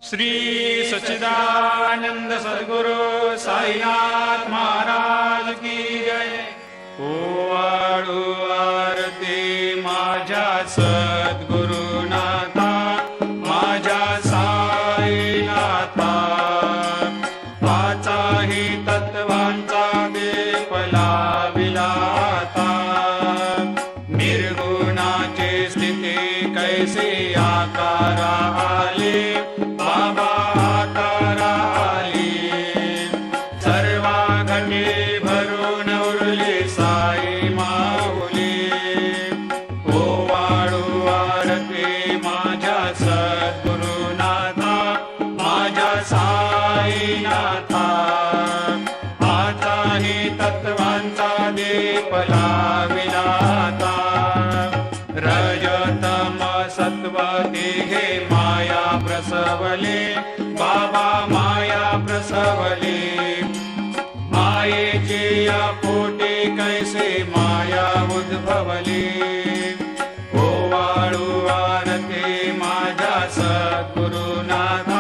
श्री सच्चिदानंद सद्गुरु साईनाथ महाराज की जय। ओवाळू आरती माझ्या सद्गुरुनाथा, माझ्या साईनाथा, पाचाही तत्वांचा दीप लाविला आता। निर्गुणाची स्थिती कैसे आकारा आले, बाबा आकारा आली। सर्वा घटे भरून उरली साई माऊली। ओवाळू आरती माझ्या सद्गुरुनाथा, माझ्या साईनाथा, आताही तत्वांचा दीप लाविला आता। रजतम सत्व तिघे माया प्रसवले, बाबा माया प्रसवले। मायेची या पोटी कैसे माया उद्भवली। ओवाळू आरती माझ्या सद्गुरुनाथा,